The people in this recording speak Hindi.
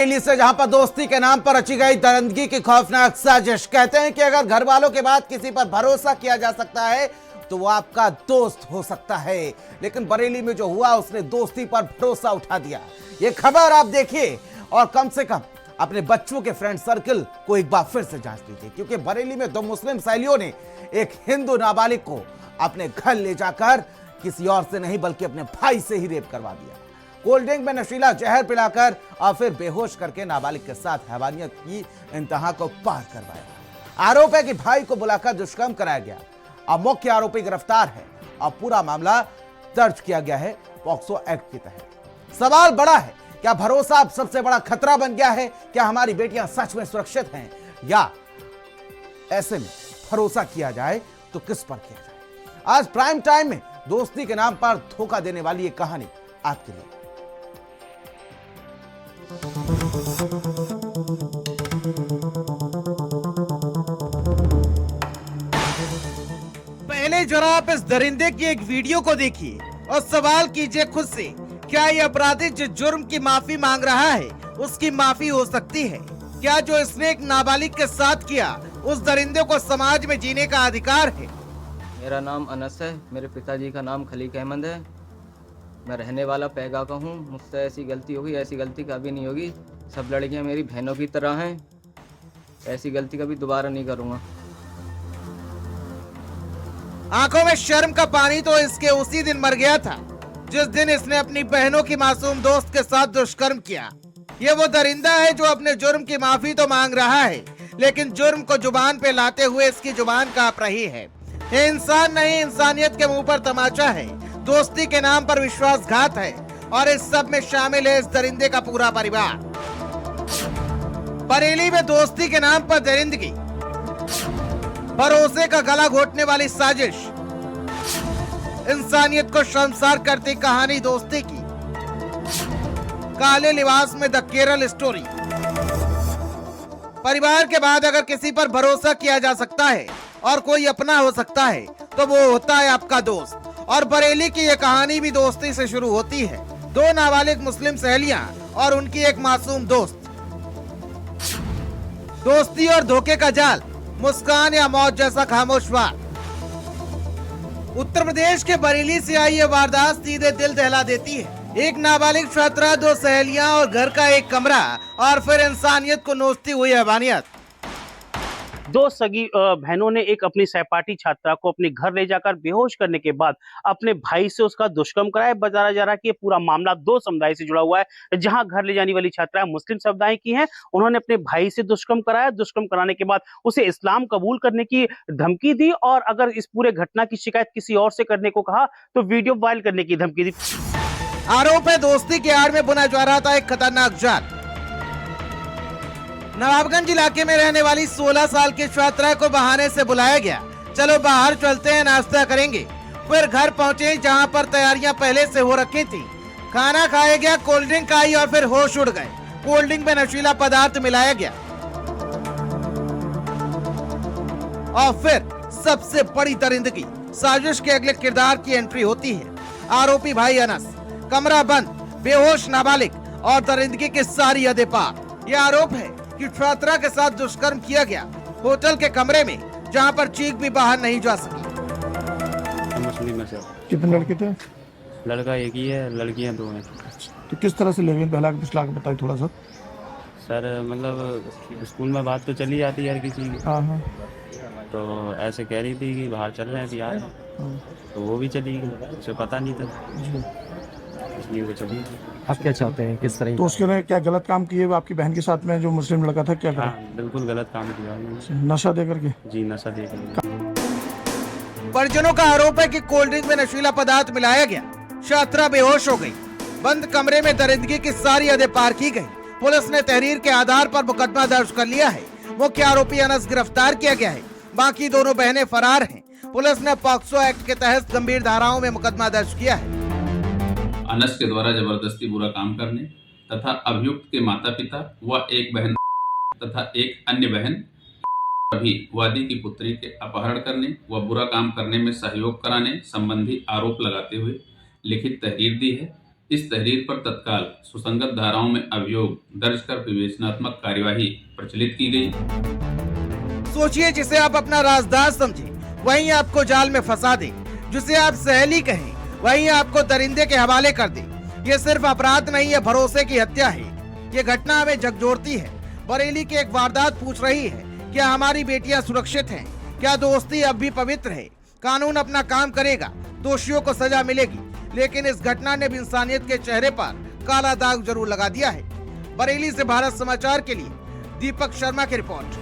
बरेली से जहां पर दोस्ती के नाम पर रची गई दरिंदगी की खौफनाक साजिश। कहते हैं कि अगर घर वालों के बाद किसी पर भरोसा किया जा सकता है तो वो आपका दोस्त हो सकता है, लेकिन बरेली में जो हुआ उसने दोस्ती पर भरोसा उठा दिया। ये खबर आप देखिए और कम से कम अपने बच्चों के फ्रेंड सर्कल को एक बार फिर से जांच लीजिए, क्योंकि बरेली में दो मुस्लिम सहेलियों ने एक हिंदू नाबालिग को अपने घर ले जाकर किसी और से नहीं बल्कि अपने भाई से ही रेप करवा दिया। कोल्ड ड्रिंक में नशीला जहर पिलाकर और फिर बेहोश करके नाबालिग के साथ हैवानियत की इंतहा को पार करवाया। आरोप है कि भाई को बुलाकर दुष्कर्म कराया गया। अब मुख्य आरोपी गिरफ्तार है और पूरा मामला दर्ज किया गया है पॉक्सो एक्ट के तहत। सवाल बड़ा है, क्या भरोसा अब सबसे बड़ा खतरा बन गया है? क्या हमारी बेटियां सच में सुरक्षित हैं, या ऐसे में भरोसा किया जाए तो किस पर किया जाए? आज प्राइम टाइम में दोस्ती के नाम पर धोखा देने वाली ये कहानी आपके लिए। पहले जरा आप इस दरिंदे की एक वीडियो को देखिए और सवाल कीजिए खुद से, क्या ये अपराधी जिस जुर्म की माफी मांग रहा है उसकी माफी हो सकती है? क्या जो इसने एक नाबालिग के साथ किया उस दरिंदे को समाज में जीने का अधिकार है? मेरा नाम अनस है, मेरे पिताजी का नाम खलीक अहमद है। मैं रहने वाला पैगा का हूँ। मुझसे ऐसी गलती होगी, ऐसी गलती कभी नहीं होगी। सब लड़कियाँ मेरी बहनों की तरह हैं, ऐसी गलती कभी दोबारा नहीं करूँगा। आंखों में शर्म का पानी तो इसके उसी दिन मर गया था जिस दिन इसने अपनी बहनों की मासूम दोस्त के साथ दुष्कर्म किया। ये वो दरिंदा है जो अपने जुर्म की माफी तो मांग रहा है, लेकिन जुर्म को जुबान पे लाते हुए इसकी जुबान कांप रही है। ये इंसान नहीं, इंसानियत के मुंह पर तमाचा है, दोस्ती के नाम पर विश्वासघात है, और इस सब में शामिल है इस दरिंदे का पूरा परिवार। बरेली में दोस्ती के नाम पर दरिंदगी, भरोसे का गला घोटने वाली साजिश, इंसानियत को शर्मसार करती कहानी दोस्ती की, काले लिबास में द केरल स्टोरी। परिवार के बाद अगर किसी पर भरोसा किया जा सकता है और कोई अपना हो सकता है तो वो होता है आपका दोस्त। और बरेली की ये कहानी भी दोस्ती से शुरू होती है। दो नाबालिग मुस्लिम सहेलियां और उनकी एक मासूम दोस्त। दोस्ती और धोखे का जाल, मुस्कान या मौत जैसा खामोश वार। उत्तर प्रदेश के बरेली से आई ये वारदात सीधे दिल दहला देती है। एक नाबालिग छात्रा, दो सहेलियां और घर का एक कमरा, और फिर इंसानियत को नोचती हुई हैवानियत। दो सगी बहनों ने एक अपनी सहपाठी छात्रा को अपने घर ले जाकर बेहोश करने के बाद अपने भाई से उसका दुष्कर्म कराया। बताया जा रहा है कि ये पूरा मामला दो समुदाय से जुड़ा हुआ है। जहां घर ले जाने वाली छात्रा मुस्लिम समुदाय की है, उन्होंने अपने भाई से दुष्कर्म कराया। दुष्कर्म कराने के बाद उसे इस्लाम कबूल करने की धमकी दी, और अगर इस पूरे घटना की शिकायत किसी और से करने को कहा तो वीडियो वायरल करने की धमकी दी। आरोप है दोस्ती के आड़ में बुना जा रहा था एक खतरनाक जाल। नवाबगंज इलाके में रहने वाली 16 साल की छात्रा को बहाने से बुलाया गया, चलो बाहर चलते हैं, नाश्ता करेंगे। फिर घर पहुंचे जहां पर तैयारियां पहले से हो रखी थी। खाना खाया गया, कोल्ड ड्रिंक आई और फिर होश उड़ गए। कोल्ड ड्रिंक में नशीला पदार्थ मिलाया गया और फिर सबसे बड़ी दरिंदगी, साजिश के अगले किरदार की एंट्री होती है। आरोपी भाई अनस, कमरा बंद, बेहोश नाबालिग और दरिंदगी की सारी हदें पार। यह आरोप है कि छात्रा के साथ दुष्कर्म किया गया होटल के कमरे में, जहां पर चीख भी बाहर नहीं जा सकी। मुस्लिम में से कितने लड़के थे? लड़का एक ही है, लड़कियां दो हैं। तो किस तरह से ले गए, पहला पिछला के बताइए थोड़ा सा। सर मतलब स्कूल में बात तो चली जाती है हर किसी की, हाँ हाँ तो ऐसे कह रही थी कि बाहर चल रहे हैं बिहार, तो वो भी चली गई, उसे पता नहीं था, इसलिए वो चली गई। आप क्या चाहते हैं, किस तरह? तो उसके ने क्या गलत काम किए वो आपकी बहन के साथ में, जो मुस्लिम लड़का था, क्या करा? हाँ बिल्कुल गलत काम किया उन्होंने। नशा दे करके? जी नशा दे कर। परिजनों का आरोप है कि कोल्ड ड्रिंक में नशीला पदार्थ मिलाया गया, छात्रा बेहोश हो गई। बंद कमरे में दरिंदगी की सारी हदें पार की गई। पुलिस ने तहरीर के आधार पर मुकदमा दर्ज कर लिया है। मुख्य आरोपी अनस गिरफ्तार किया गया है, बाकी दोनों बहनें फरार हैं। पुलिस ने पॉक्सो एक्ट के तहत गंभीर धाराओं में मुकदमा दर्ज किया है। अनस के द्वारा जबरदस्ती बुरा काम करने तथा अभियुक्त के माता पिता व एक बहन तथा एक अन्य बहन भी वादी की पुत्री के अपहरण करने व बुरा काम करने में सहयोग कराने संबंधी आरोप लगाते हुए लिखित तहरीर दी है। इस तहरीर पर तत्काल सुसंगत धाराओं में अभियोग दर्ज कर विवेचनात्मक कार्यवाही प्रचलित की गई। सोचिए, जिसे आप अपना राजदार समझे वहीं आपको जाल में फंसा दे, जिसे आप सहेली कहें वहीं आपको दरिंदे के हवाले कर दे। ये सिर्फ अपराध नहीं है, भरोसे की हत्या है। ये घटना हमें झकझोरती है। बरेली की एक वारदात पूछ रही है, क्या हमारी बेटियां सुरक्षित हैं? क्या दोस्ती अब भी पवित्र है? कानून अपना काम करेगा, दोषियों को सजा मिलेगी, लेकिन इस घटना ने भी इंसानियत के चेहरे पर काला दाग जरूर लगा दिया है। बरेली से भारत समाचार के लिए दीपक शर्मा की रिपोर्ट।